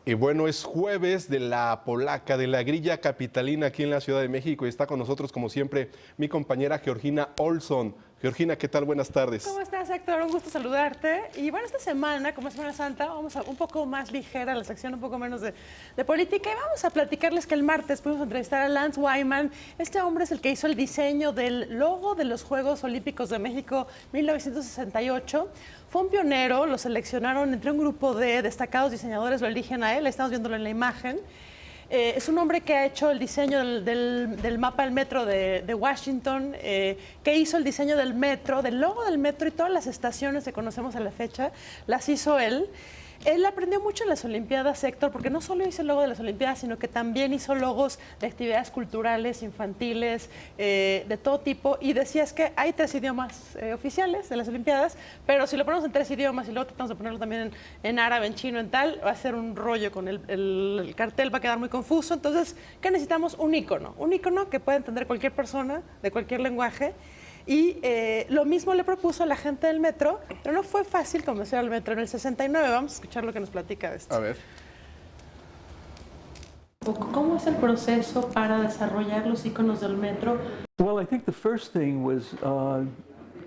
Y bueno, es jueves de la polaca, de la grilla capitalina aquí en la Ciudad de México y está con nosotros, como siempre, mi compañera Georgina Olson. Georgina, ¿qué tal? Buenas tardes. ¿Cómo estás, Héctor? Un gusto saludarte. Y bueno, esta semana, como es Semana Santa, vamos a un poco más ligera, la sección un poco menos de política, y vamos a platicarles que el martes pudimos entrevistar a Lance Wyman. Este hombre es el que hizo el diseño del logo de los Juegos Olímpicos de México 1968. Fue un pionero, lo seleccionaron entre un grupo de destacados diseñadores, lo eligen a él, estamos viéndolo en la imagen. Es un hombre que ha hecho el diseño del mapa del metro de Washington, que hizo el diseño del metro, del logo del metro y todas las estaciones que conocemos a la fecha, las hizo él. Él aprendió mucho en las Olimpiadas, Héctor, porque no solo hizo el logo de las Olimpiadas, sino que también hizo logos de actividades culturales, infantiles, de todo tipo. Y decía, es que hay 3 idiomas oficiales de las Olimpiadas, pero si lo ponemos en 3 idiomas y luego tratamos de ponerlo también en árabe, en chino, en tal, va a ser un rollo con el cartel, va a quedar muy confuso. Entonces, ¿qué necesitamos? Un icono que pueda entender cualquier persona de cualquier lenguaje. Y lo mismo le propuso a la gente del metro, pero no fue fácil convencer al metro. En el 69, vamos a escuchar lo que nos platica de esto. A ver. ¿Cómo es el proceso para desarrollar los iconos del metro? Well, I think the first thing was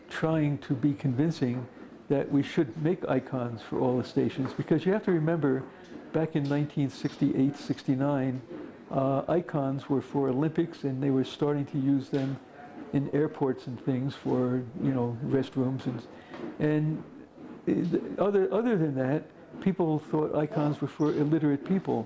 trying to be convincing that we should make icons for all the stations, because you have to remember, back in 1968, 69, icons were for Olympics, and they were starting to use them in airports and things for, you know, restrooms, and other than that, people thought icons were for illiterate people.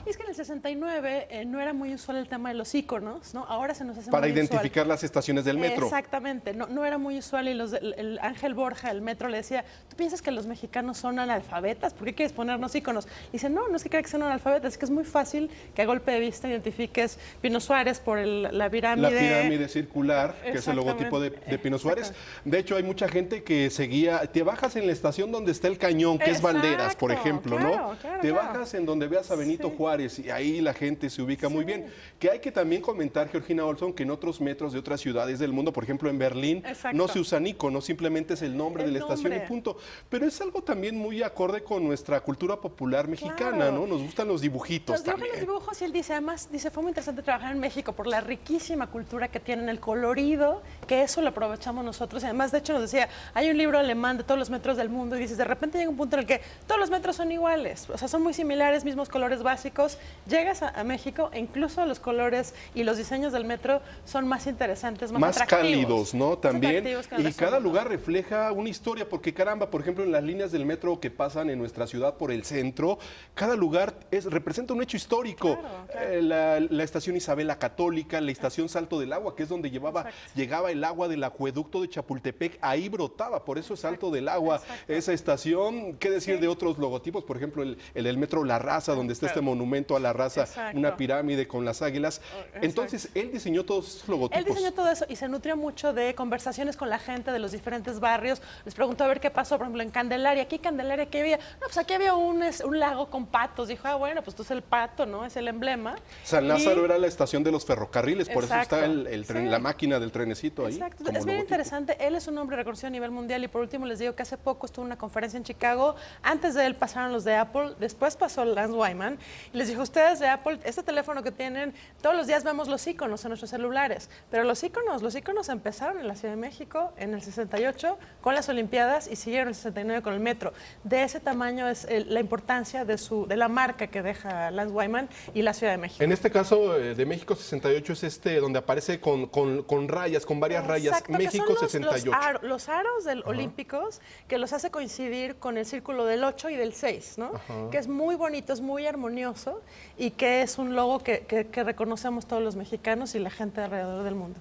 Y es que en el 69 no era muy usual el tema de los iconos, ¿no? Ahora se nos hace Para muy identificar usual. las estaciones del metro. Exactamente, no era muy usual, y el Ángel Borja del metro le decía, ¿tú piensas que los mexicanos son analfabetas? ¿Por qué quieres ponernos iconos? Y dice, no es que crea que sean analfabetas, es que es muy fácil que a golpe de vista identifiques Pino Suárez por la pirámide. La pirámide circular, que es el logotipo de Pino Suárez. De hecho, hay mucha gente que seguía, te bajas en la estación donde está el cañón, que es Banderas, por ejemplo, claro, ¿no? claro, Te claro. bajas en donde veas a Benito Juárez y ahí la gente se ubica muy bien. Que hay que también comentar, Georgina Olson, que en otros metros de otras ciudades del mundo, por ejemplo en Berlín, no se usan iconos, simplemente es el nombre de la estación y punto. Pero es algo también muy acorde con nuestra cultura popular mexicana, ¿no? Nos gustan los dibujitos también. Los dibujos, y él dice, además, fue muy interesante trabajar en México por la riquísima cultura que tienen, el colorido, que eso lo aprovechamos nosotros. Y además, de hecho, nos decía, hay un libro alemán de todos los metros del mundo, y dices, de repente llega un punto en el que todos los metros son iguales, o sea, son muy similares, mismos colores básicos. Llegas a México e incluso los colores y los diseños del metro son más interesantes, más cálidos, ¿no? También. Y cada mundo. lugar refleja una historia, porque caramba, por ejemplo, en las líneas del metro que pasan en nuestra ciudad por el centro, cada lugar representa un hecho histórico. Claro. La estación Isabel la Católica, la estación Salto del Agua, que es donde llegaba el agua del acueducto de Chapultepec, ahí brotaba, por eso es Salto del Agua. Esa estación, ¿qué decir de otros logotipos? Por ejemplo, el del metro La Raza, donde está este monumento a la raza, una pirámide con las águilas. Entonces, él diseñó todos esos logotipos. Él diseñó todo eso y se nutrió mucho de conversaciones con la gente de los diferentes barrios. Les preguntó a ver qué pasó, por ejemplo, en Candelaria. ¿Aquí Candelaria qué había? No, pues aquí había un lago con patos. Dijo, bueno, pues tú es el pato, ¿no? Es el emblema. San Lázaro era la estación de los ferrocarriles, por eso está el tren, la máquina del trenecito ahí. Exacto, es bien interesante. Él es un hombre reconocido a nivel mundial, y por último les digo que hace poco estuvo en una conferencia en Chicago. Antes de él pasaron los de Apple, después pasó Lance Wyman y les dijo, ustedes de Apple, este teléfono que tienen, todos los días vemos los iconos en nuestros celulares, pero los iconos empezaron en la Ciudad de México en el 68 con las Olimpiadas y siguieron en el 69 con el metro. De ese tamaño es la importancia de la marca que deja Lance Wyman y la Ciudad de México. En este caso de México 68 es donde aparece con rayas, con varias rayas, México 68. Los aros del olímpicos, que los hace coincidir con el círculo del 8 y del 6, ¿no? Que es muy bonito, es muy armonioso, y que es un logo que reconocemos todos los mexicanos y la gente alrededor del mundo.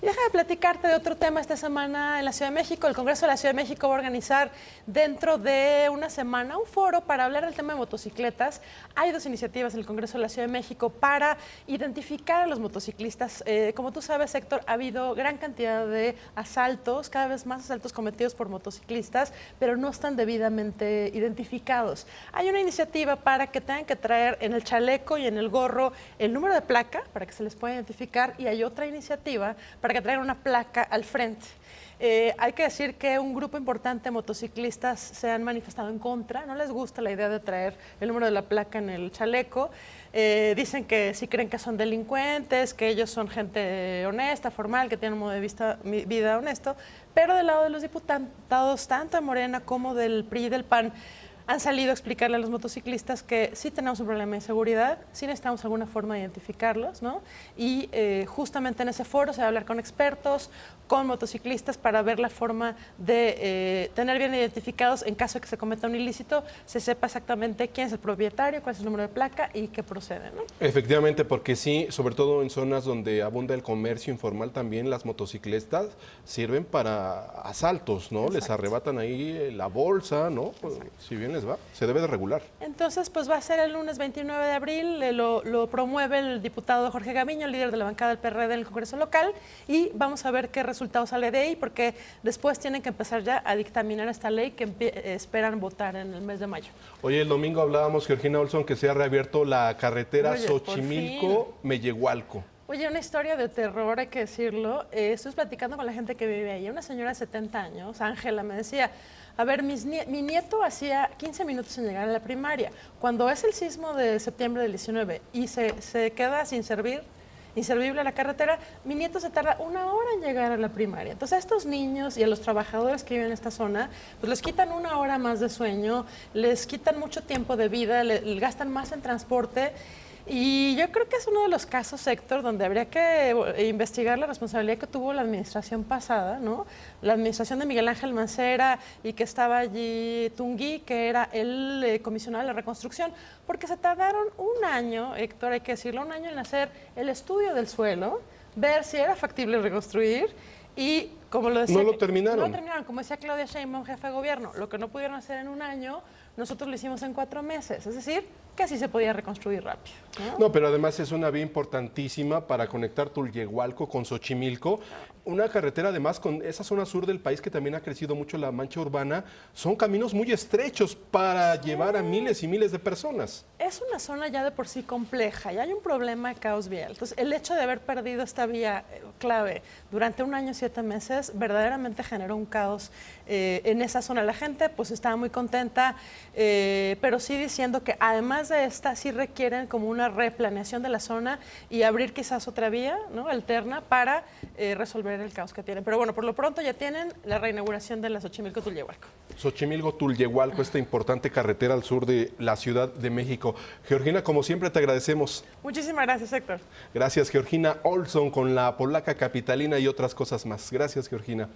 Y déjame platicarte de otro tema esta semana en la Ciudad de México. El Congreso de la Ciudad de México va a organizar dentro de una semana un foro para hablar del tema de motocicletas. Hay 2 iniciativas en el Congreso de la Ciudad de México para identificar a los motociclistas. Como tú sabes, Héctor, ha habido gran cantidad de asaltos, cada vez más asaltos cometidos por motociclistas, pero no están debidamente identificados. Hay una iniciativa para que tengan que traer en el chaleco y en el gorro el número de placa para que se les pueda identificar, y hay otra iniciativa para que traigan una placa al frente. Hay que decir que un grupo importante de motociclistas se han manifestado en contra, no les gusta la idea de traer el número de la placa en el chaleco. Dicen que sí creen que son delincuentes, que ellos son gente honesta, formal, que tienen un modo de vida honesto, pero del lado de los diputados, tanto de Morena como del PRI y del PAN, han salido a explicarle a los motociclistas que sí tenemos un problema de seguridad, sí necesitamos alguna forma de identificarlos, ¿no? Y justamente en ese foro se va a hablar con expertos, con motociclistas, para ver la forma de tener bien identificados en caso de que se cometa un ilícito, se sepa exactamente quién es el propietario, cuál es el número de placa y qué procede, ¿no? Efectivamente, porque sí, sobre todo en zonas donde abunda el comercio informal, también las motocicletas sirven para asaltos, ¿no? Exacto. Les arrebatan ahí la bolsa, ¿no? Pues, si bien les va, se debe de regular. Entonces, pues va a ser el lunes 29 de abril, lo promueve el diputado Jorge Gaviño, líder de la bancada del PRD en el Congreso local, y vamos a ver qué resultado sale de ahí, porque después tienen que empezar ya a dictaminar esta ley que esperan votar en el mes de mayo. Oye, el domingo hablábamos, Georgina Olson, que se ha reabierto la carretera Oye, por Xochimilco-Mellehualco. Oye, una historia de terror, hay que decirlo. Estoy platicando con la gente que vive ahí. Una señora de 70 años, Ángela, me decía, a ver, mi nieto hacía 15 minutos en llegar a la primaria. Cuando es el sismo de septiembre del 19 y se queda inservible la carretera, mi nieto se tarda 1 hora en llegar a la primaria. Entonces a estos niños y a los trabajadores que viven en esta zona, pues les quitan 1 hora más de sueño, les quitan mucho tiempo de vida, le gastan más en transporte. Y yo creo que es uno de los casos, Héctor, donde habría que investigar la responsabilidad que tuvo la administración pasada, ¿no? La administración de Miguel Ángel Mancera, y que estaba allí Tungui, que era el comisionado de la reconstrucción, porque se tardaron 1 año, Héctor, hay que decirlo, 1 año en hacer el estudio del suelo, ver si era factible reconstruir. Y como lo decía... No lo terminaron. No lo terminaron, como decía Claudia Sheinbaum, jefa de gobierno. Lo que no pudieron hacer en 1 año, nosotros lo hicimos en 4 meses. Es decir, que así se podía reconstruir rápido, ¿no? No, pero además es una vía importantísima para conectar Tulyehualco con Xochimilco. Una carretera, además, con esa zona sur del país que también ha crecido mucho la mancha urbana, son caminos muy estrechos para llevar a miles y miles de personas. Es una zona ya de por sí compleja y hay un problema de caos vial. Entonces, el hecho de haber perdido esta vía clave durante 1 año y 7 meses verdaderamente generó un caos en esa zona. La gente pues estaba muy contenta, pero sí diciendo que además de esta sí requieren como una replaneación de la zona y abrir quizás otra vía, ¿no?, alterna para resolver el caos que tienen. Pero bueno, por lo pronto ya tienen la reinauguración de la Xochimilco-Tulyehualco. Xochimilco-Tulyehualco, esta importante carretera al sur de la Ciudad de México. Georgina, como siempre, te agradecemos. Muchísimas gracias, Héctor. Gracias, Georgina Olson, con la polaca capitalina y otras cosas más. Gracias, Georgina.